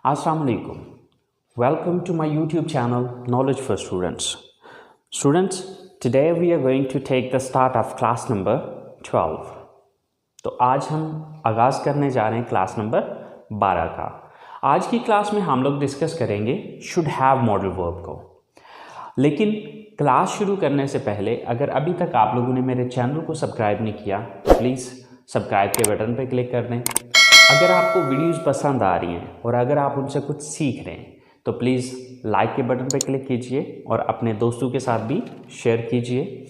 Assalamu alaikum. Welcome to my YouTube channel Knowledge for Students. Students, today we are going to take the start of class number 12. तो आज हम आगाज़ करने जा रहे हैं क्लास नंबर 12 का। आज की क्लास में हम लोग डिस्कस करेंगे शुड हैव मॉडल वर्ब को। लेकिन क्लास शुरू करने से पहले अगर अभी तक आप लोगों ने मेरे चैनल को सब्सक्राइब नहीं किया तो प्लीज़ सब्सक्राइब के बटन पर क्लिक कर दें। अगर आपको वीडियोस पसंद आ रही हैं और अगर आप उनसे कुछ सीख रहे हैं तो प्लीज़ लाइक के बटन पर क्लिक कीजिए और अपने दोस्तों के साथ भी शेयर कीजिए।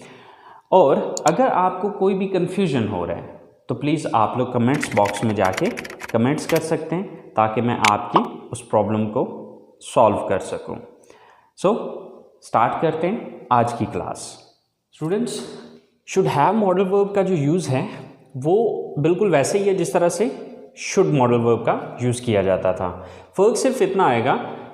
और अगर आपको कोई भी कन्फ्यूजन हो रहा है तो प्लीज़ आप लोग कमेंट्स बॉक्स में जाके कमेंट्स कर सकते हैं ताकि मैं आपकी उस प्रॉब्लम को सॉल्व कर सकूं। सो स्टार्ट करते हैं आज की class. Students, should have modal verb का जो यूज़ है वो बिल्कुल वैसे ही है जिस तरह से शुड मॉडल वर्ब का यूज़ किया जाता था। फ़र्क सिर्फ इतना आएगा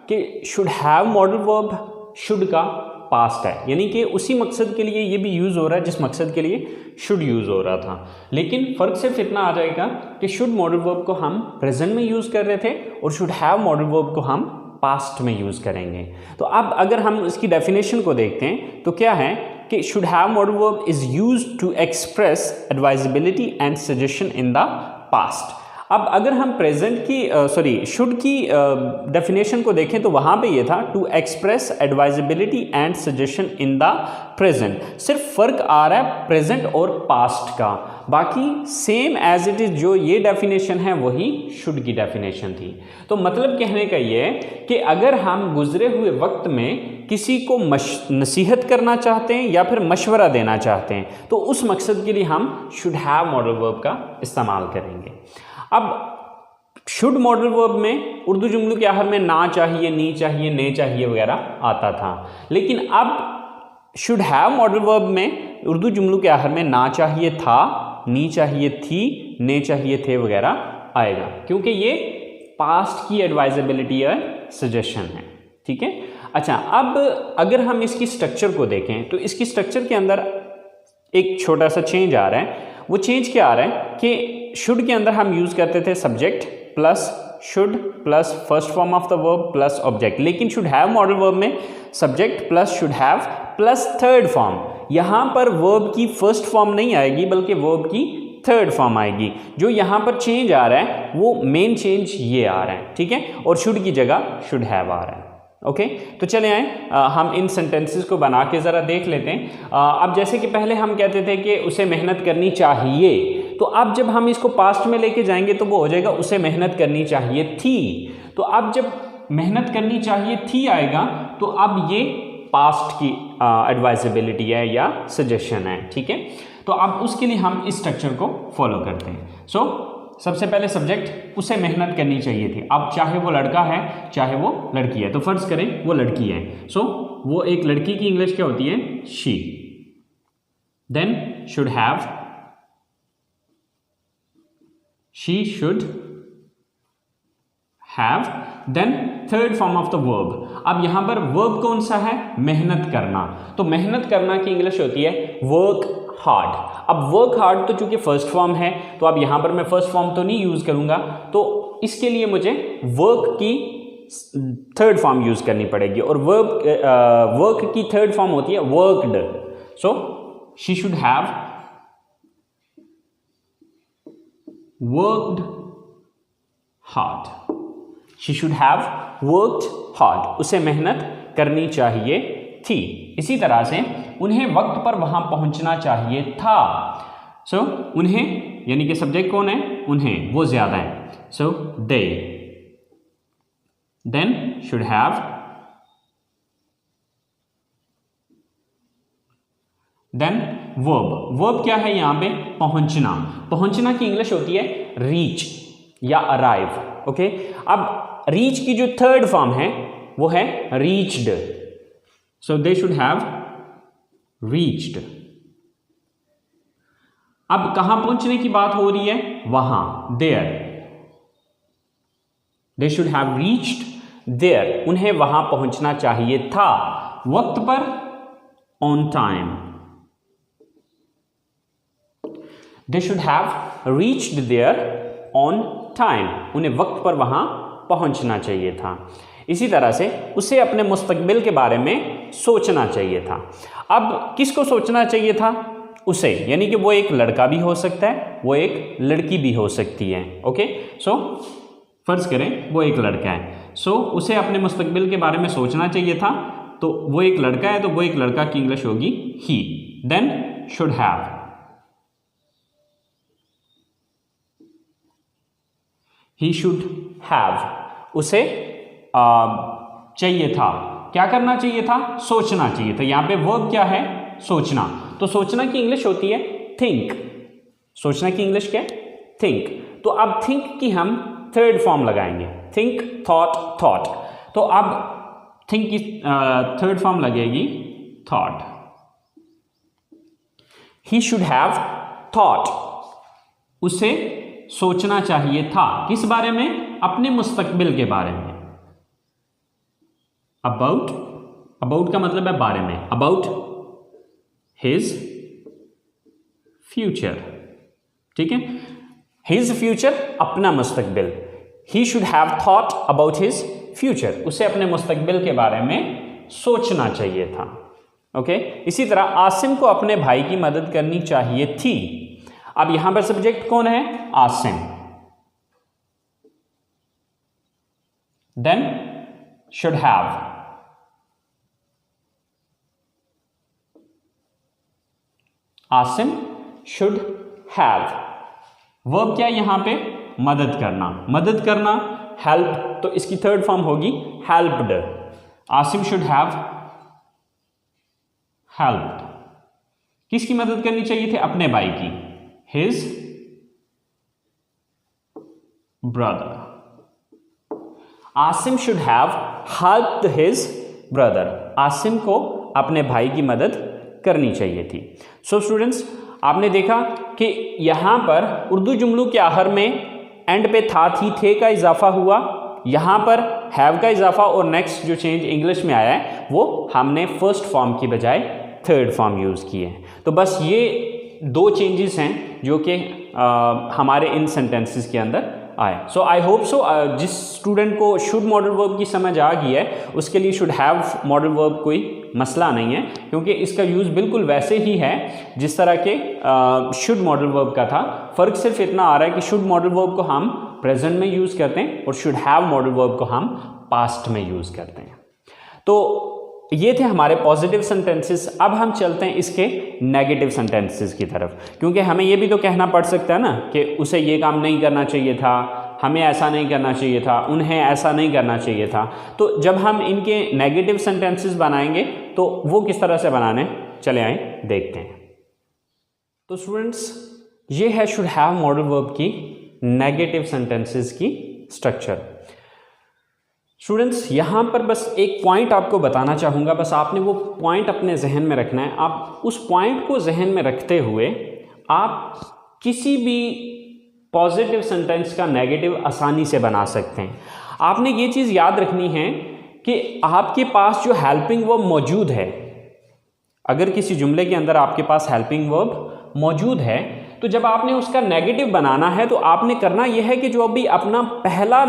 कि should have modal verb should का पास्ट है, यानी कि उसी मकसद के लिए ये भी यूज़ हो रहा है जिस मकसद के लिए शुड यूज़ हो रहा था। लेकिन फ़र्क सिर्फ इतना आ जाएगा कि शुड मॉडल वर्ब को हम प्रेजेंट में यूज़ कर रहे थे और शुड हैव मॉडल वर्ब को हम पास्ट में यूज़ करेंगे। तो अब अगर हम इसकी डेफिनेशन को देखते हैं तो क्या है कि should have modal verb is used to express advisability and suggestion in the past. अब अगर हम प्रेजेंट की शुड की डेफिनेशन को देखें तो वहाँ पे ये था to express advisability and suggestion in the present. सिर्फ फ़र्क आ रहा है प्रेजेंट और पास्ट का, बाकी सेम एज इट इज़ जो ये डेफिनेशन है वही शुड की डेफिनेशन थी। तो मतलब कहने का ये है कि अगर हम गुजरे हुए वक्त में किसी को नसीहत करना चाहते हैं या फिर मशवरा देना चाहते हैं तो उस मकसद के लिए हम शुड हैव मॉडल वर्ब का इस्तेमाल करेंगे। अब शुड मॉडल वर्ब में उर्दू जुमलों के आखिर में ना चाहिए, नी चाहिए, ने चाहिए वगैरह आता था, लेकिन अब शुड हैव मॉडल वर्ब में उर्दू जुमलों के आखिर में ना चाहिए था, नी चाहिए थी, ने चाहिए थे वगैरह आएगा, क्योंकि ये पास्ट की एडवाइजेबिलिटी या सजेशन है। ठीक है। अच्छा, अब अगर हम इसकी स्ट्रक्चर को देखें तो इसकी स्ट्रक्चर के अंदर एक छोटा सा चेंज आ रहा है। वो चेंज क्या आ रहा है कि शुड के अंदर हम यूज़ करते थे subject plus should plus first form of the verb plus object, लेकिन शुड हैव मॉडल वर्ब में subject plus should have plus third form. यहाँ पर वर्ब की फर्स्ट फॉर्म नहीं आएगी बल्कि वर्ब की थर्ड फॉर्म आएगी। जो यहाँ पर चेंज आ रहा है वो मेन चेंज ये आ रहा है। ठीक है। और शुड की जगह शुड हैव आ रहा है। ओके, तो चले आए हम इन सेंटेंसेस को बना के ज़रा देख लेते हैं। अब जैसे कि पहले हम कहते थे कि उसे मेहनत करनी चाहिए, तो अब जब हम इसको पास्ट में लेके जाएंगे तो वो हो जाएगा उसे मेहनत करनी चाहिए थी। तो अब जब मेहनत करनी चाहिए थी आएगा तो अब ये पास्ट की एडवाइजेबिलिटी है या सजेशन है। ठीक है। तो अब उसके लिए हम इस स्ट्रक्चर को फॉलो करते हैं। सबसे पहले सब्जेक्ट उसे मेहनत करनी चाहिए थी। अब चाहे वो लड़का है चाहे वो लड़की है, तो फर्ज करें वो लड़की है, वो एक लड़की की इंग्लिश क्या होती है? She. Then should have, she should have, then third form of the verb. अब यहां पर वर्ब कौन सा है? मेहनत करना। तो मेहनत करना की इंग्लिश होती है वर्क हार्ड। अब वर्क हार्ड तो चूंकि फर्स्ट फॉर्म है तो अब यहां पर मैं फर्स्ट फॉर्म तो नहीं यूज करूंगा, तो इसके लिए मुझे वर्क की थर्ड फॉर्म यूज करनी पड़ेगी और वर्क की थर्ड फॉर्म होती है worked. She should have worked hard. She should have worked hard. उसे मेहनत करनी चाहिए थी। इसी तरह से उन्हें वक्त पर वहां पहुंचना चाहिए था। उन्हें यानी कि सब्जेक्ट कौन है? उन्हें, वो ज्यादा है। They. Then should have, then verb. Verb क्या है यहां पे? पहुंचना। पहुंचना की इंग्लिश होती है रीच या अराइव। ओके। अब रीच की जो थर्ड फॉर्म है वो है reached. They should have reached. अब कहां पहुंचने की बात हो रही है? वहां, there. They should have reached there. उन्हें वहां पहुंचना चाहिए था वक्त पर, on time. They should have reached there on time. उन्हें वक्त पर वहां पहुंचना चाहिए था। इसी तरह से उसे अपने मुस्तकबिल के बारे में सोचना चाहिए था। अब किसको सोचना चाहिए था? उसे, यानी कि वो एक लड़का भी हो सकता है, वो एक लड़की भी हो सकती है। ओके, सो फर्ज करें वो एक लड़का है, सो उसे अपने मुस्तकबिल के बारे में सोचना चाहिए था। तो वो एक लड़का है, तो वो एक लड़का की इंग्लिश होगी ही। Then should have, he should have, उसे चाहिए था, क्या करना चाहिए था? सोचना चाहिए था। यहां पे वर्ब क्या है? सोचना। तो सोचना की इंग्लिश होती है थिंक। सोचना की इंग्लिश क्या है? थिंक। तो अब थिंक की हम थर्ड फॉर्म लगाएंगे, थिंक, थॉट, थॉट। तो अब थिंक की थर्ड फॉर्म लगेगी thought. He should have thought, उसे सोचना चाहिए था। किस बारे में? अपने मुस्तकबिल के बारे में। अबाउट, अबाउट का मतलब है बारे में, अबाउट हिज फ्यूचर। ठीक है, हिज फ्यूचर, अपना मुस्तकबिल। He should have thought about his future, उसे अपने मुस्तकबिल के बारे में सोचना चाहिए था। ओके, इसी तरह आसिम को अपने भाई की मदद करनी चाहिए थी। अब यहां पर सब्जेक्ट कौन है? Asim. Then should have, Asim should have. Verb क्या है यहां पे? मदद करना। मदद करना, हेल्प, तो इसकी थर्ड फॉर्म होगी helped. Asim should have helped. किसकी मदद करनी चाहिए थी? अपने भाई की, his brother. Asim should have helped his brother, Asim को अपने भाई की मदद करनी चाहिए थी। सो स्टूडेंट्स, आपने देखा कि यहां पर उर्दू जुमलों के आखिर में एंड पे था, थी, थे का इजाफा हुआ, यहां पर हैव का इजाफा, और नेक्स्ट जो चेंज इंग्लिश में आया है वो हमने फर्स्ट फॉर्म की बजाय थर्ड फॉर्म यूज़ किए हैं। तो बस ये दो चेंजेस हैं जो कि हमारे इन सेंटेंसेस के अंदर आए। सो आई होप सो जिस स्टूडेंट को शुड मॉडल वर्ब की समझ आ गई है उसके लिए शुड हैव मॉडल वर्ब कोई मसला नहीं है, क्योंकि इसका यूज़ बिल्कुल वैसे ही है जिस तरह के शुड मॉडल वर्ब का था। फ़र्क सिर्फ इतना आ रहा है कि शुड मॉडल वर्ब को हम प्रेजेंट में यूज़ करते हैं और शुड हैव मॉडल वर्ब को हम पास्ट में यूज़ करते हैं। तो ये थे हमारे पॉजिटिव सेंटेंसेस। अब हम चलते हैं इसके नेगेटिव सेंटेंसेस की तरफ, क्योंकि हमें ये भी तो कहना पड़ सकता है ना कि उसे ये काम नहीं करना चाहिए था, हमें ऐसा नहीं करना चाहिए था, उन्हें ऐसा नहीं करना चाहिए था। तो जब हम इनके नेगेटिव सेंटेंसेस बनाएंगे तो वो किस तरह से बनाने, चले आए देखते हैं। तो स्टूडेंट्स, ये है शुड हैव मॉडल वर्ब की नेगेटिव सेंटेंसेस की स्ट्रक्चर। स्टूडेंट्स, यहाँ पर बस एक पॉइंट आपको बताना चाहूँगा, बस आपने वो पॉइंट अपने जहन में रखना है। आप उस पॉइंट को जहन में रखते हुए आप किसी भी पॉजिटिव सेंटेंस का नेगेटिव आसानी से बना सकते हैं। आपने ये चीज़ याद रखनी है कि आपके पास जो हेल्पिंग वर्ब मौजूद है, अगर किसी जुमले के अंदर आपके पास हेल्पिंग वर्ब मौजूद है, तो जब आपने उसका नेगेटिव बनाना है तो आपने करना यह है कि जो अभी अपना पहला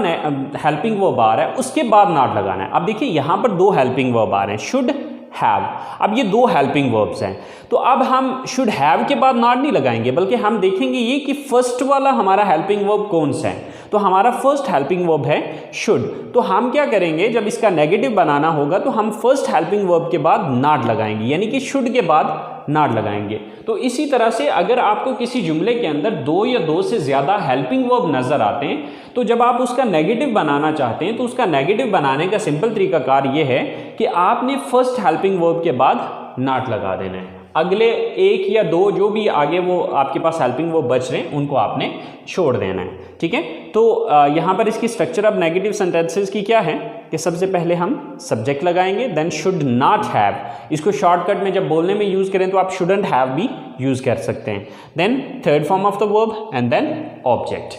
हेल्पिंग वर्ब आ रहा है उसके बाद नॉट लगाना है। अब देखिए यहाँ पर दो हेल्पिंग वर्ब आ रहे हैं, शुड हैव। अब ये दो हेल्पिंग वर्ब्स हैं, तो अब हम शुड हैव के बाद नॉट नहीं लगाएंगे, बल्कि हम देखेंगे ये कि फर्स्ट वाला हमारा हेल्पिंग वर्ब कौन सा है। तो हमारा फर्स्ट हेल्पिंग वर्ब है शुड। तो हम क्या करेंगे, जब इसका नेगेटिव बनाना होगा तो हम फर्स्ट हेल्पिंग वर्ब के बाद नॉट लगाएंगे, यानी कि शुड के बाद नॉट लगाएंगे। तो इसी तरह से अगर आपको किसी जुमले के अंदर दो या दो से ज़्यादा हेल्पिंग वर्ब नज़र आते हैं, तो जब आप उसका नेगेटिव बनाना चाहते हैं तो उसका नेगेटिव बनाने का सिंपल तरीकाकार ये है कि आपने फर्स्ट हेल्पिंग वर्ब के बाद नॉट लगा देना है। अगले एक या दो जो भी आगे वो आपके पास हेल्पिंग वर्ब बच रहे हैं उनको आपने छोड़ देना है। ठीक है, तो यहाँ पर इसकी स्ट्रक्चर अब नेगेटिव सेंटेंसेस की क्या है कि सबसे पहले हम सब्जेक्ट लगाएंगे, देन शुड नॉट हैव। इसको शॉर्टकट में जब बोलने में यूज़ करें तो आप शुडंट हैव भी यूज़ कर सकते हैं। Then third form of the verb and then object.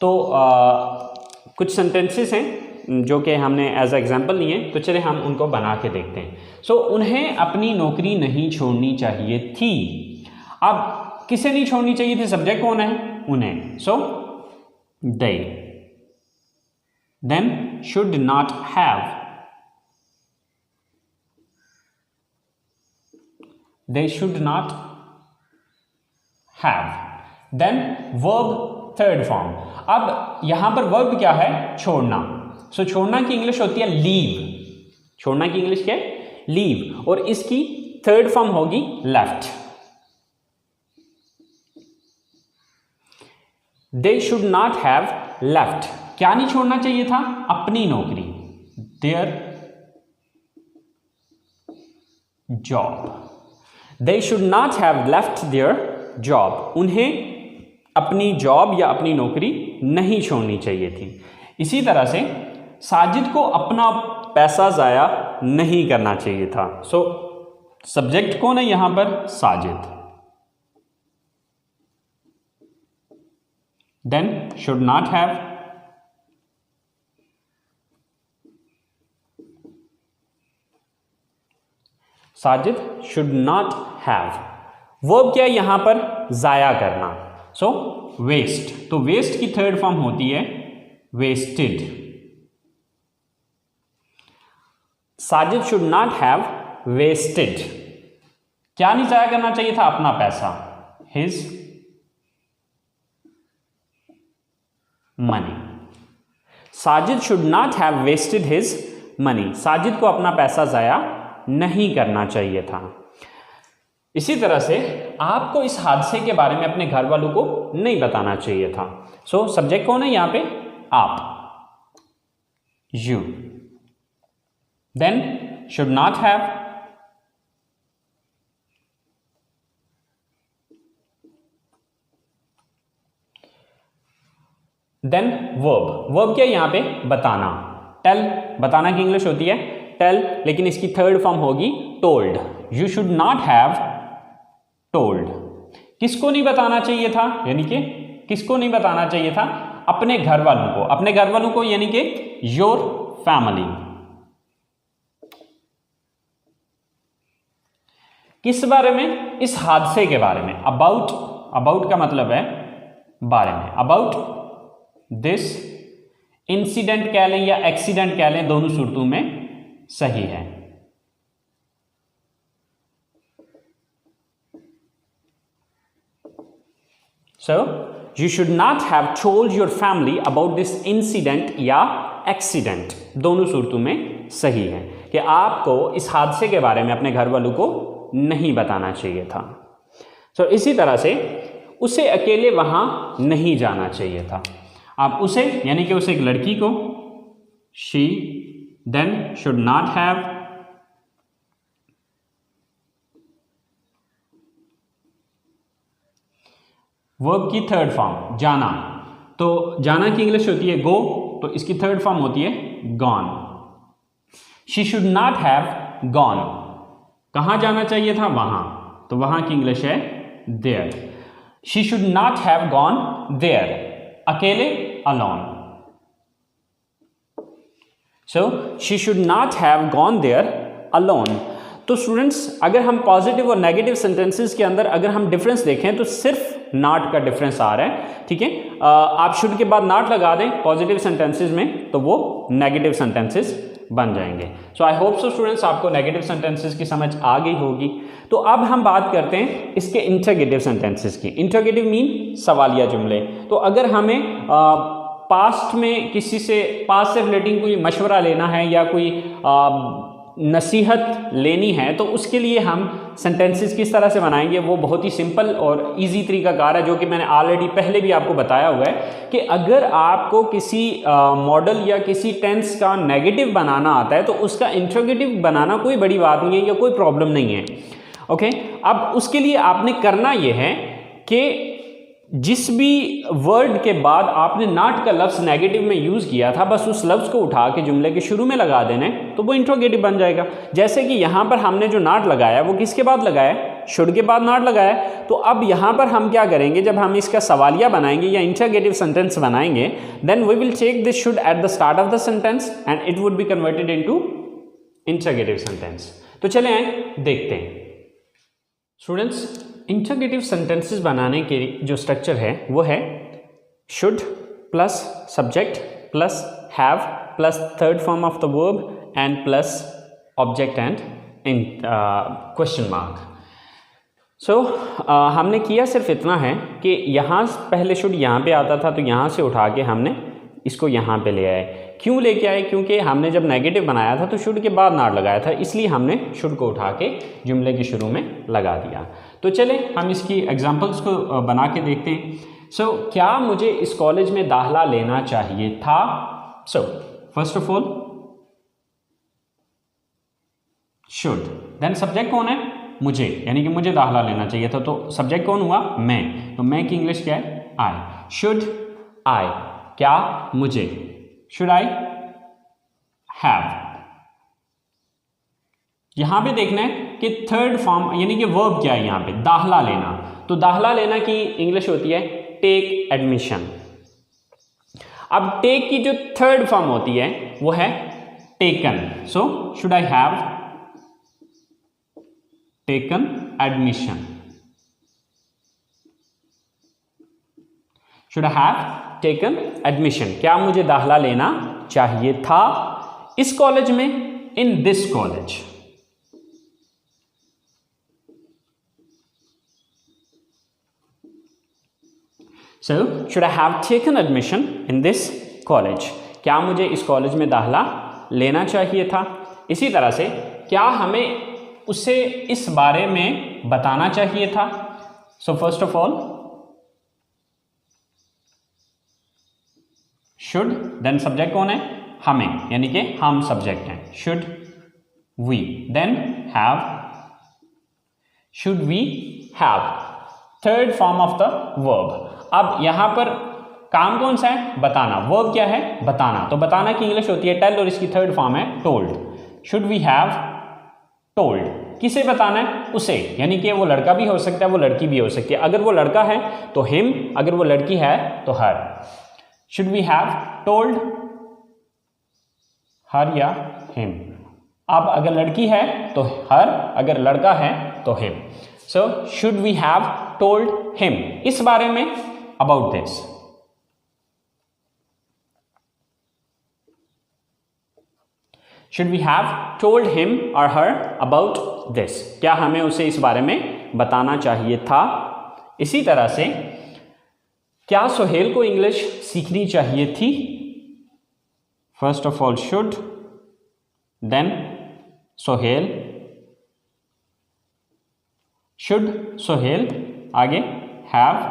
तो कुछ सेंटेंसेस हैं जो कि हमने एज एग्जाम्पल लिए, तो चले हम उनको बना के देखते हैं। सो उन्हें अपनी नौकरी नहीं छोड़नी चाहिए थी। अब किसे नहीं छोड़नी चाहिए थी? सब्जेक्ट कौन है? उन्हें। सो दे। then should not have, they should not have, then verb third form. अब यहां पर वर्ब क्या है? छोड़ना। सो छोड़ना की इंग्लिश होती है लीव, छोड़ना की इंग्लिश क्या है? लीव, और इसकी थर्ड फॉर्म होगी left. They should not have left, क्या नहीं छोड़ना चाहिए था? अपनी नौकरी, their job. They should not have left their job, उन्हें अपनी जॉब या अपनी नौकरी नहीं छोड़नी चाहिए थी। इसी तरह से साजिद को अपना पैसा जाया नहीं करना चाहिए था। सो सब्जेक्ट कौन है यहां पर? Sajid. Then should not have, Sajid should not have. Verb क्या है यहां पर? जाया करना। सो वेस्ट, तो वेस्ट की थर्ड फॉर्म होती है wasted. Sajid should not have wasted, क्या नहीं जाया करना चाहिए था? अपना पैसा, his money. Sajid should not have wasted his money, Sajid को अपना पैसा जाया नहीं करना चाहिए था। इसी तरह से आपको इस हादसे के बारे में अपने घर वालों को नहीं बताना चाहिए था। सो सब्जेक्ट कौन है यहां पे? आप, you. Then should not have, then verb. Verb क्या है यहां पे? बताना। टेल, बताना की इंग्लिश होती है टेल, लेकिन इसकी थर्ड फॉर्म होगी told. You should not have told, किसको नहीं बताना चाहिए था? यानी कि किसको नहीं बताना चाहिए था? अपने घर वालों को, अपने घर वालों को यानी कि योर फैमिली। किस बारे में? इस हादसे के बारे में। अबाउट, अबाउट का मतलब है बारे में। अबाउट दिस इंसिडेंट कह लें या एक्सीडेंट कह लें, दोनों सूरतों में सही है। So, you should not have told your family about this incident या accident, दोनों सूरतों में सही है कि आपको इस हादसे के बारे में अपने घर वालों को नहीं बताना चाहिए था। So, इसी तरह से उसे अकेले वहां नहीं जाना चाहिए था। आप उसे यानी कि उसे एक लड़की को, she then should not have, verb की थर्ड फॉर्म जाना, तो जाना की इंग्लिश होती है गो, तो इसकी थर्ड फॉर्म होती है gone. She should not have gone, कहां जाना चाहिए था? वहां, तो वहां की इंग्लिश है there. She should not have gone there, अकेले alone. So she should not have gone there alone. तो स्टूडेंट्स, अगर हम पॉजिटिव और नेगेटिव सेंटेंसेस के अंदर अगर हम डिफरेंस देखें तो सिर्फ नॉट का डिफरेंस आ रहा है, ठीक है। आप शुड के बाद नॉट लगा दें पॉजिटिव सेंटेंसेस में तो वो नेगेटिव सेंटेंसेस बन जाएंगे। सो आई होप सो स्टूडेंट्स आपको नेगेटिव सेंटेंसेस की समझ आ गई होगी। तो अब हम बात करते हैं इसके इंटरोगेटिव सेंटेंसेस की। इंटरोगेटिव मीन सवालिया जुमले। तो अगर हमें पास्ट में किसी से, पास्ट से रिलेटिंग कोई मशवरा लेना है या कोई नसीहत लेनी है तो उसके लिए हम सेंटेंसेस किस तरह से बनाएंगे, वो बहुत ही सिंपल और इजी तरीकाकार है, जो कि मैंने ऑलरेडी पहले भी आपको बताया हुआ है कि अगर आपको किसी मॉडल या किसी टेंस का नेगेटिव बनाना आता है तो उसका इंटरोगेटिव बनाना कोई बड़ी बात नहीं है या कोई प्रॉब्लम नहीं है। ओके, अब उसके लिए आपने करना यह है कि जिस भी वर्ड के बाद आपने नॉट का लफ्ज़ नेगेटिव में यूज़ किया था, बस उस लफ्ज़ को उठा के जुमले के शुरू में लगा देने तो वो इंट्रोगेटिव बन जाएगा। जैसे कि यहाँ पर हमने जो नॉट लगाया वो किसके बाद लगाया? शुड के बाद नॉट लगाया। तो अब यहाँ पर हम क्या करेंगे, जब हम इसका सवालिया बनाएंगे या इंट्रोगेटिव सेंटेंस बनाएंगे, then we will take this should at the start of the sentence and it would be converted into interrogative sentence. तो चले आए देखते हैं स्टूडेंट्स। इंटरोगेटिव सेंटेंसेस बनाने के जो स्ट्रक्चर है वो है should plus subject plus have plus third form of the verb and plus object and in question mark. So हमने किया सिर्फ इतना है कि यहाँ पहले शुड यहाँ पे आता था, तो यहाँ से उठा के हमने इसको यहाँ पे ले आए। क्यों लेके आए? क्योंकि हमने जब नेगेटिव बनाया था तो शुड के बाद नॉट लगाया था, इसलिए हमने शुड को उठा के जुमले के शुरू में लगा दिया। तो चले हम इसकी एग्जांपल्स को बना के देखते हैं। सो क्या मुझे इस कॉलेज में दाखिला लेना चाहिए था? So first of all should, then subject कौन है? मुझे, यानी कि मुझे दाखिला लेना चाहिए था, तो सब्जेक्ट कौन हुआ? मैं। तो मैं की इंग्लिश क्या है? आई। शुड आई, क्या मुझे, शुड आई हैव। यहां पे देखना है कि थर्ड फॉर्म यानी कि वर्ब क्या है यहाँ पे? दाखिला लेना। तो दाखिला लेना की इंग्लिश होती है टेक एडमिशन। अब टेक की जो थर्ड फॉर्म होती है वो है taken. So should I have taken admission, should I have taken admission, क्या मुझे दाखिला लेना चाहिए था इस कॉलेज में, in this college. So should I have taken admission in this college, क्या मुझे इस कॉलेज में दाखिला लेना चाहिए था। इसी तरह से क्या हमें उसे इस बारे में बताना चाहिए था? So first of all should, then subject कौन है? हमें, यानी कि हम सब्जेक्ट हैं, should we, then have, should we have, third form of the verb. अब यहां पर काम कौन सा है? बताना। वर्ब क्या है? बताना। तो बताना की इंग्लिश होती है टेल और इसकी थर्ड फॉर्म है told. Should we have told, किसे बताना है? उसे, यानी कि वो लड़का भी हो सकता है, वो लड़की भी हो सकती है। अगर वो लड़का है तो हिम, अगर वो लड़की है तो her. Should we have told her या हिम। अब अगर लड़की है तो हर, अगर लड़का है तो him. So should we have told him, इस बारे में, about this. Should we have told him or her about this? क्या हमें उसे इस बारे में बताना चाहिए था। इसी तरह से क्या सोहेल को इंग्लिश सीखनी चाहिए थी? First of all should, then Sohail, should Sohail, आगे हैव,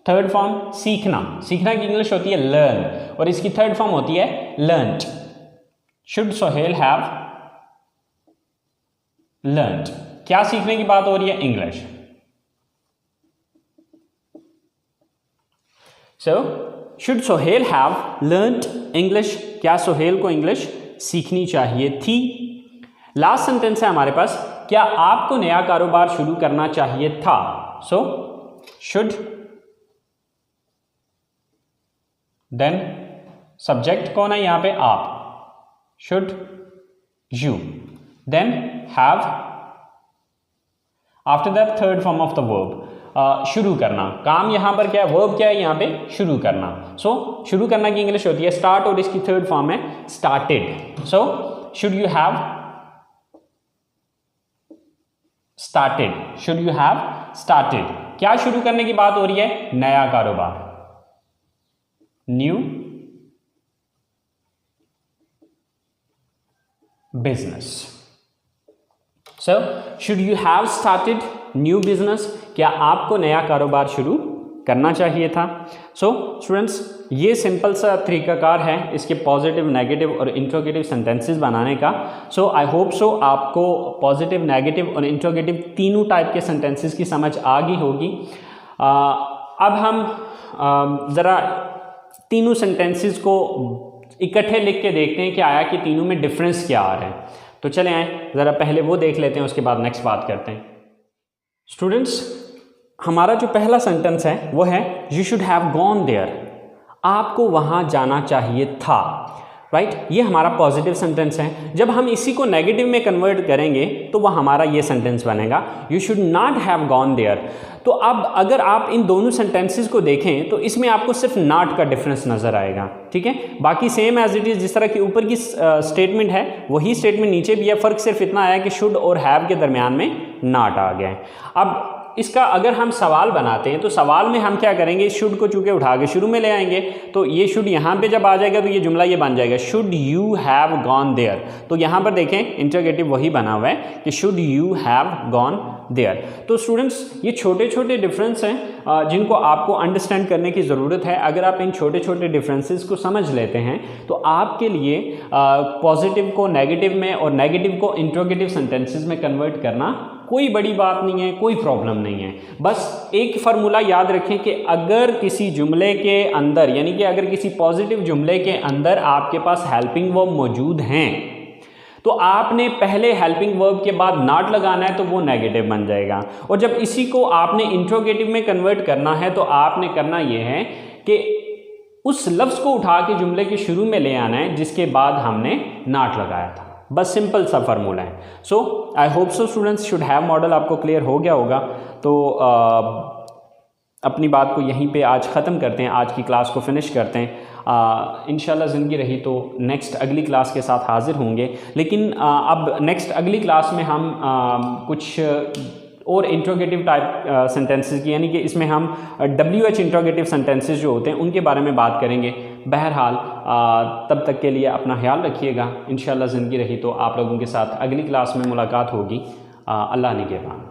थर्ड फॉर्म सीखना। सीखना की इंग्लिश होती है लर्न और इसकी थर्ड फॉर्म होती है learned. Should Sohail have learned, क्या सीखने की बात हो रही है? English. So should Sohail have learned English, क्या सोहेल को इंग्लिश सीखनी चाहिए थी। लास्ट सेंटेंस है हमारे पास, क्या आपको नया कारोबार शुरू करना चाहिए था। सो शुड, देन सब्जेक्ट कौन है यहां पे? आप। Should you, then have, after that third form of the verb शुरू करना। काम यहां पर क्या है? वर्ब क्या है यहां पे? शुरू करना। सो शुरू करना की इंग्लिश होती है स्टार्ट और इसकी थर्ड फॉर्म है started. So should you have started, should you have started, क्या शुरू करने की बात हो रही है? नया कारोबार, new business. So should you have started new business, क्या आपको नया कारोबार शुरू करना चाहिए था। सो स्टूडेंट्स, ये सिंपल सा तरीकाकार है इसके पॉजिटिव, नेगेटिव और इंट्रोगेटिव सेंटेंसेस बनाने का। सो आई होप सो आपको पॉजिटिव, नेगेटिव और इंट्रोगेटिव तीनों टाइप के सेंटेंसेस की समझ आ गई होगी। अब हम ज़रा तीनों सेंटेंसेस को इकट्ठे लिख के देखते हैं कि आया कि तीनों में डिफरेंस क्या आ रहे हैं। तो चले आए ज़रा पहले वो देख लेते हैं, उसके बाद नेक्स्ट बात करते हैं। स्टूडेंट्स, हमारा जो पहला सेंटेंस है वो है you should have gone there, आपको वहाँ जाना चाहिए था। राइट, ये हमारा पॉजिटिव सेंटेंस है। जब हम इसी को नेगेटिव में कन्वर्ट करेंगे तो वह हमारा ये सेंटेंस बनेगा, you should not have gone there. तो अब अगर आप इन दोनों सेंटेंसेस को देखें तो इसमें आपको सिर्फ नॉट का डिफरेंस नज़र आएगा, ठीक है। बाकी सेम एज इट इज़, जिस तरह की ऊपर की स्टेटमेंट है वही स्टेटमेंट नीचे भी है, फ़र्क सिर्फ इतना आया कि शुड और हैव के दरमियान में नॉट आ गया है। अब इसका अगर हम सवाल बनाते हैं तो सवाल में हम क्या करेंगे, इस शुड को चूँकि उठा के शुरू में ले आएंगे, तो ये शुड यहाँ पे जब आ जाएगा तो ये जुमला ये बन जाएगा, should you have gone there. तो यहाँ पर देखें इंटरोगेटिव वही बना हुआ है कि should you have gone there. तो स्टूडेंट्स, ये छोटे छोटे डिफरेंस हैं जिनको आपको अंडरस्टैंड करने की ज़रूरत है। अगर आप इन छोटे छोटे डिफरेंसेस को समझ लेते हैं तो आपके लिए पॉजिटिव को नेगेटिव में और नेगेटिव को इंटरोगेटिव सेंटेंसेस में कन्वर्ट करना कोई बड़ी बात नहीं है, कोई प्रॉब्लम नहीं है। बस एक फार्मूला याद रखें कि अगर किसी जुमले के अंदर, यानी कि अगर किसी पॉजिटिव जुमले के अंदर आपके पास हेल्पिंग वर्ब मौजूद हैं तो आपने पहले हेल्पिंग वर्ब के बाद नॉट लगाना है, तो वो नेगेटिव बन जाएगा। और जब इसी को आपने इंट्रोगेटिव में कन्वर्ट करना है तो आपने करना ये है कि उस लफ्ज़ को उठा के जुमले के शुरू में ले आना है जिसके बाद हमने नॉट लगाया था। बस सिंपल सा फार्मूला है। So I hope so students, should have modal आपको क्लियर हो गया होगा। तो अपनी बात को यहीं पे आज ख़त्म करते हैं, आज की क्लास को फिनिश करते हैं। इंशाल्लाह ज़िंदगी रही तो नेक्स्ट अगली क्लास के साथ हाज़िर होंगे। लेकिन अब नेक्स्ट अगली क्लास में हम कुछ और इंट्रोगेटिव टाइप सेंटेंसेस की, यानी कि इसमें हम WH इंट्रोगेटिव सेंटेंसेस जो होते हैं उनके बारे में बात करेंगे। बहरहाल तब तक के लिए अपना ख्याल रखिएगा। इंशाल्लाह ज़िंदगी रही तो आप लोगों के साथ अगली क्लास में मुलाकात होगी। अल्लाह निगहबान।